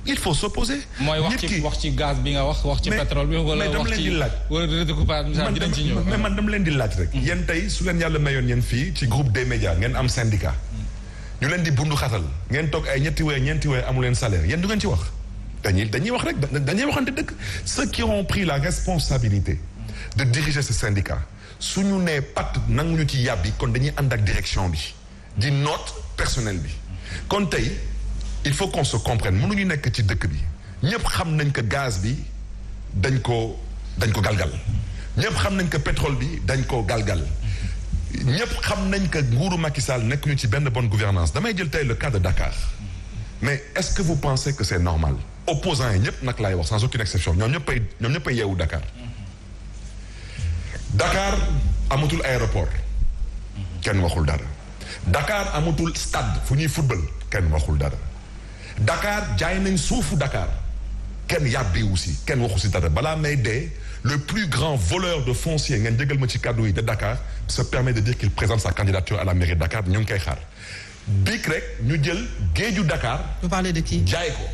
il faut s'opposer. mooy wax ci gaz bi nga wax ci pétrole bi. wala wax ci redécoupage dinañ ci ñëw. mais man dama leen di laaj rek. yéen tey su leen yàlla mayoon yéen fii ci groupe des médias ngeen am syndicat. ñu leen di bundu xatal ngeen toog ay ñeenti weer amu leen salaire yéen du ngeen ci wax. dañuy wax rek dañuy waxante dëgg. ceux qui ont pris la responsabilité de diriger ce syndicat su ñu nee pat nanguñu ci yàbbi kon dañuy ànd ak direction bi di note personnel bi kon tey. il faut qu'on se comprenne mënuñu nekk ci dëkk bi ñëpp xam nañ que gaz bi dañ ko galgal ñëpp xam nañ que pétrole bi dañ ko galgal ñëpp xam nañ que nguuru Macky Sall nekkuñu ci benn bonne gouvernance damay jël tey le cas de Dakar mais est-ce que vous pensez que c'est normal opposants yi ñëpp nag laay wax sans aucune exception ñoom ñëpp ay yeewu Dakar Dakar amatul aéroport kenn waxul dara Dakar amatul stade fu ñuy football kenn waxul dara Dakar jaay nañ suufu Dakar kenn yàbbiwu si kenn waxu si dara balaa may dee le plus grand voleur de foncier ngeen jégal ma ci kàddu yi de Dakar se permet de dire qu'il présente sa candidature à la mairie de Dakar ñu ngi koy xaar biig rek ñu jël géeju Dakar. vous parlez de qui. jaay ko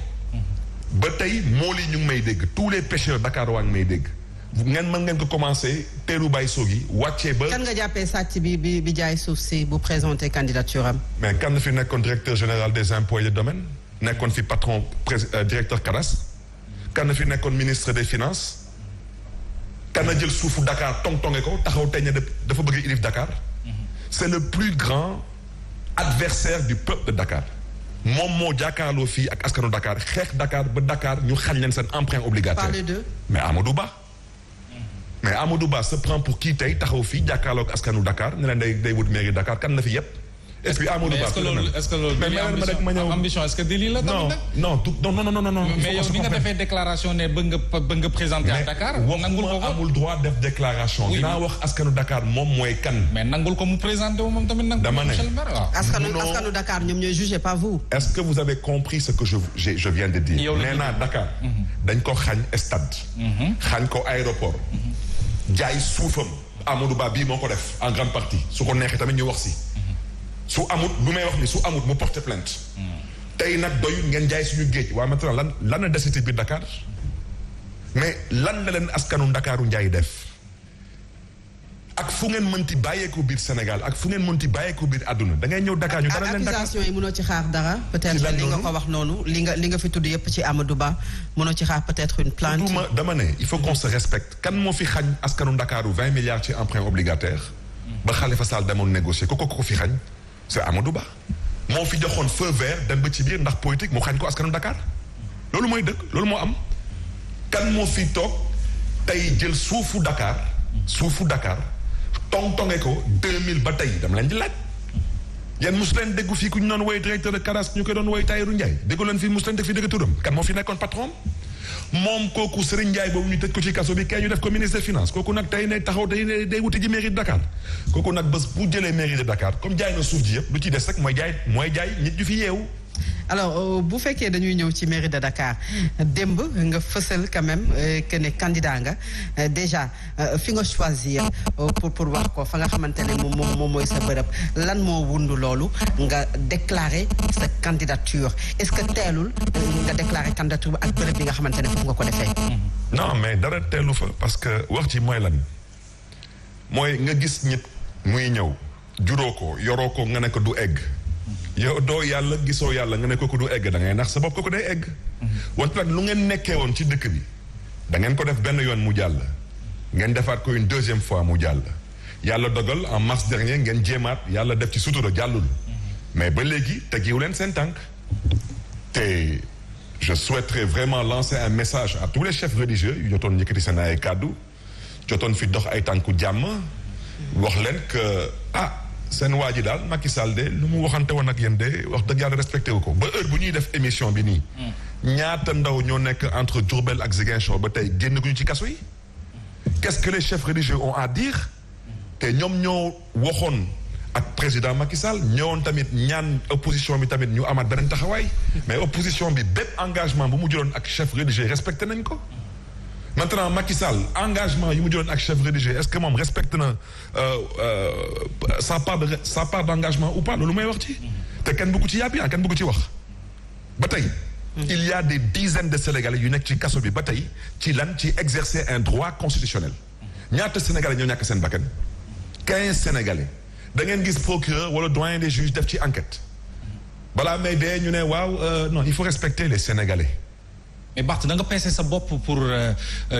ba tey mool yi ñu ngi may dégg tous les pêcheurs Dakar waa ngi may dégg ngeen mën ngeen ko commencé teeru bay soogi wàccee ba. kan nga jàppee sàcc bi jaay suuf si bu présenter candidature am. mais kan fi nekkoon directeur général des impôts et des domaines. nekkoon fi patron directeur cadastre kan fi nekkoon ministre des finances kan na jël suufu Dakar tong-tonge ko taxaw tey ne dafa bëgg ilif Dakar c'est le plus grand adversaire du peuple de Dakar moom moo jàkkaarloo fii ak askanu Dakar xeex Dakar ba Dakar ñu xañ leen seen emprunt obligataire. parler de. mais Amadou Ba se prend pour kii tey taxaw fii jàkkaarloo ak askanu Dakar ne leen day wut mairie Dakar kan na fi yëpp. et puis Amadou Ba est-ce que loolu ambition est-ce que délit la non. mais yow ni nga defee déclaration ne bëgg nga présenter à Dakar. nangul ko amul droit def déclaration. dinaa wax askanu Dakar moom mooy kan. mais nangul ko mu présenter wu moom tamit nangul. dama ne askanu Dakar ñoom ñooy jugé pas vous. est-ce que vous avez compris ce que je viens de dire. nee naa Dakar. dañ ko xañ stade. xañ ko aéroport. jaay suufam. Amadou Ba bii moo ko def en grande partie su ko neexee tamit ñu wax si. su amut lu may wax ni su amut mu porter plainte tey nag doyul ngeen jaay suñu géej waaye maintenant lan la desiti biir Dakar mais lan la leen askanu Ndakaaru njaay def ak fu ngeen mënti bàyyeeku biir Sénégal ak fu ngeen mënti bàyyeeku biir àdduna da ngay ñëw Dakar ñu dara leen Dakar accusation yi mënoo ci xaar dara peut-être li nga ko wax noonu li nga fi tudd yëpp ci Amadou Ba mënoo ci xaar peut-être une plainte dama ne il faut qu'on se respecte kan moo fi xañ askanu Ndakaaru 20 milliards ci emprunt obligataire ba Khalifa Sall demoon négocier ko fi xañ c'est Amadou Ba moo fi joxoon feu vert dem ba ci biir ndax politique mu xañ ko askanu Dakar loolu mooy dëgg loolu moo am kan moo fi toog tey jël suufu Dakar tong-tonge ko 2000 ba tey dama leen di laaj yéen mosu leen déggu fii ku ñu doon woy directeur de cadastre ñu koy doon woy Tahirou Ndiaye déggu leen fii mosu leen dégg fii dégg turam kan moo fi nekkoon patron moom kooku Serigne Ndiaye boobu ñu tëj ko ci kaso bi kay ñu def ko ministre des finances kooku nag tey ne taxaw day wuti ji mairie de Dakar kooku nag bés bu jëlee mairie de Dakar comme jaay na suuf ji yëpp lu ci des rek mooy jaay nit ñu fi yeewu. alors bu fekkee dañuy ñëw ci mairie de Dakar démb nga fësal quand même que ne candidat nga déjà fi nga choisir pour wax ko fa nga xamante ne moom mooy sa bërëb lan moo wundu loolu nga déclarer sa candidature est-ce que teelul nga déclarer candidature ak bërëb bi nga xamante ne foofu nga ko defee. non mais dara teelu fa parce que wax ci mooy lan mooy nga gis nit muy ñëw juróo ko yoroo ko nga ne ko du egg. yow doo yàlla gisoo yàlla nga ne kooku du egg da ngay nax sa bopp kooku day egg. wante nag lu ngeen nekkee woon ci dëkk bi da ngeen ko def benn yoon mu jàll. ngeen defaat ko une deuxième fois mu jàll. yàlla dogal en mars dernier ngeen jéemaat yàlla def ci sutura jàllul. mais ba léegi tegiwu leen seen tànk. te je souhaiterais vraiment lancer un message à tous les chefs religieux yu jotoon yëkkati seen ay kàddu jotoon fi dox ay tànku jàmm. wax leen que seen waa ji daal Macky Sall de lu mu waxante woon ak yéen de wax dëgg yàlla respecté wu ko ba heure bu ñuy def émission bi nii. ñaata ndaw ñoo nekk entre Diourbel ak Ziguinchor ba tey génn guñu ci kaso yi. qu'est-ce que les chefs religieux ont à dire. te ñoom ñoo waxoon ak président Macky Sall ñëwoon tamit ñaan opposition bi tamit ñu amaat beneen taxawaay. mais opposition bi bépp engagement bu mu jëloon ak chef religieux respecté nañ ko. maintenant Macky Sall engagement yi mu jëloon ak chef religieux est-ce que moom respecte na sa part d'engagement ou pas loolu may wax ci. te kenn bëggu ci yàbbi kenn bëggu ci wax. ba tey il y a des dizaines de Sénégalais yu nekk ci kaso bi ba tey ci lan ci exercer un droit constitutionnel ñaata Sénégalais ñoo ñàkk seen bakkan 15 Sénégalais da ngeen gis procureur wala doyen des juges def ci enquête balaa may dee ñu ne waaw non il faut respecter les Sénégalais. mais Barth da nga peese sa bopp pour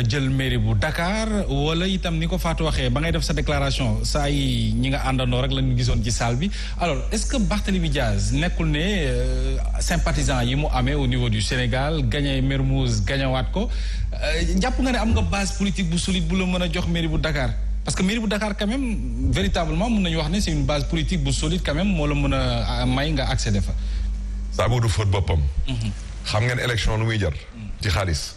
jël mairie bu Dakar wala itam ni ko Fatou waxee ba ngay def sa déclaration saa yi ñi nga àndandoo rek lañu gisoon ci salle bi alors est-ce que Barthélémy Diaz nekkul ne sympathisant yi mu amee au niveau du Sénégal gagné Mermoz gagnéwaat ko jàpp nga ne am nga base politique bu solide bu la mën a jox mairie bu Dakar parce que mairie bu Dakar quand même véritablement mën nañu wax ne c'est une base politique bu solide quand même moo la mën a may nga accéder fa. Saabu du fóot boppam. xam ngeen élection lu muy jar. ci xaalis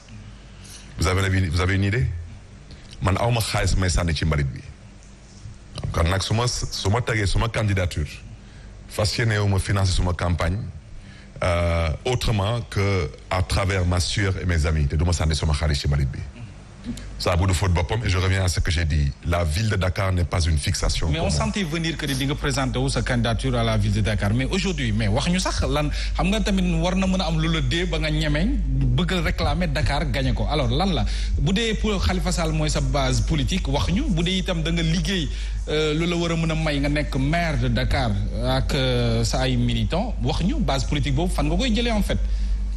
vous avez une idée man awma xaalis may sànni ci mbalit bi kon nag su ma tegee suma candidature fas yéene wu ma financer suma campagne autrement que à travers ma sueur et mes amis te du ma sànni suma xaalis ci mbalit bi ça bu du faute boppam et je reviens à ce que j'ai dit la ville de Dakar n'est pas une fixation. mais on sentait venir que di nga présenter wu sa candidature à la ville de Dakar mais aujourd'hui mais wax ñu sax lan xam nga tamit war na mën a am lu la dee ba nga ñemeñ bëgg réclamer Dakar gagné ko alors lan la bu dee pour Khalifa Sall mooy sa base politique wax ñu bu dee itam da nga liggéey lu la war a mën a may nga nekk maire de Dakar ak sa ay militants wax ñu base politique boobu fan nga koy jëlee en fait.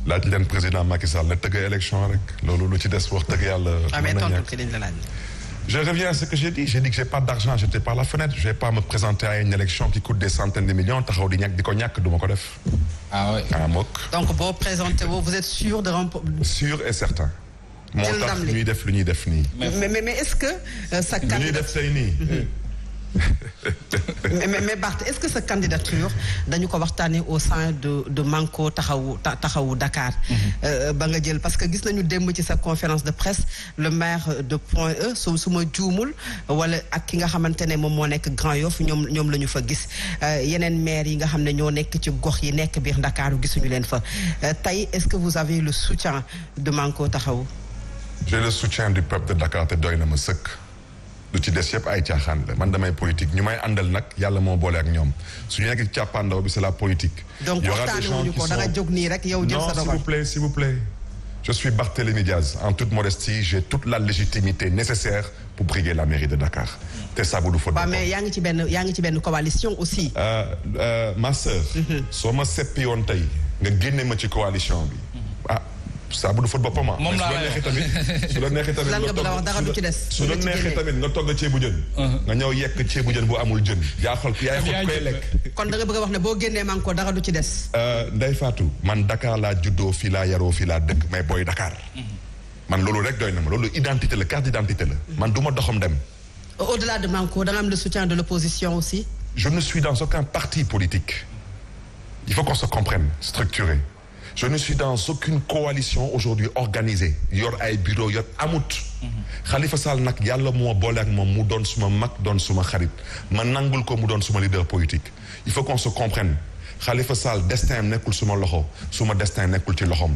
laaj leen président Macky Sall la tëgg élection rek loolu lu ci des wax dëgg yàlla. Je reviens à ce que j'ai dit que j'ai pas d'argent à jeter par la fenêtre je vais pas me présenter à une élection qui coûte des centaines de millions taxaw di ñàkk di ko ñàkk du ma ko def. ah oui donc boo présenté vous êtes sûr de remporter. sûr et certain. moo tax ñuy def lu ñuy def nii. mais est-ce que sa candidature lu ñuy def tey nii. mais Barth est-ce que sa candidature dañu ko waxtaanee au sein de Manko taxawu Dakar. ba nga jël parce que gis nañu démb ci sa conférence de presse le maire de Point E su ma juumul wala ak ki nga xamante ne moom moo nekk Grand Yoff ñoom la ñu fa gis yeneen maire yi nga xam ne ñoo nekk ci gox yi nekk biir Dakar gisuñu leen fa tey est-ce que vous avez le soutien de Manko taxawu. j'ai le soutien du peuple de Dakar te doy na ma sëkk. lu ci des yëpp ay caaxaan la man damay politique ñu may àndal nag yàlla moo boole ak ñoom suñu nekk càppaandaw bi c'est la politique. donc waxtaanee ko da nga jóg nii rek yow jël sa dogal. non s'il vous plaît je suis Barthélémy Diaz en toute modestie j'ai toute la légitimité nécessaire pour briguer la mairie de Dakar. te saabu du fa. waaw mais yaa ngi ci benn coalition aussi. ma sœur. soo ma seppi woon tey nga génne ma ci coalition bi saabu du fóot boppam moom laa lay wax su la neexee tamit lan nga bëgg a wax dara du ci des. su la neexee tamit nga togg ceebu jën. nga ñëw yekk ceebu jën bu amul jën. yaay xool koy lekk. kon da nga bëgg a wax ne boo génnee Manko dara du ci des. Ndeye Fatou man Dakar laa juddoo fii laa yaroo fii laa dëkk mais booy Dakar. man loolu rek doy na ma loolu identité la carte d'identité la. man du ma doxam dem. au-delà de Manko da nga am le soutien de l'opposition aussi. je ne suis dans aucun parti politique. il faut qu'on se comprenne structuré. je ne suis dans aucune coalition aujourd'hui organisée yor ay bureau yor amut. Khalifa Sall nag yàlla moo boole ak moom mu doon suma mag doon suma xarit ma nangul ko mu doon suma leader politique il faut qu'on se comprenne Khalifa Sall destin nekkul suma loxo suma destin nekkul ci loxom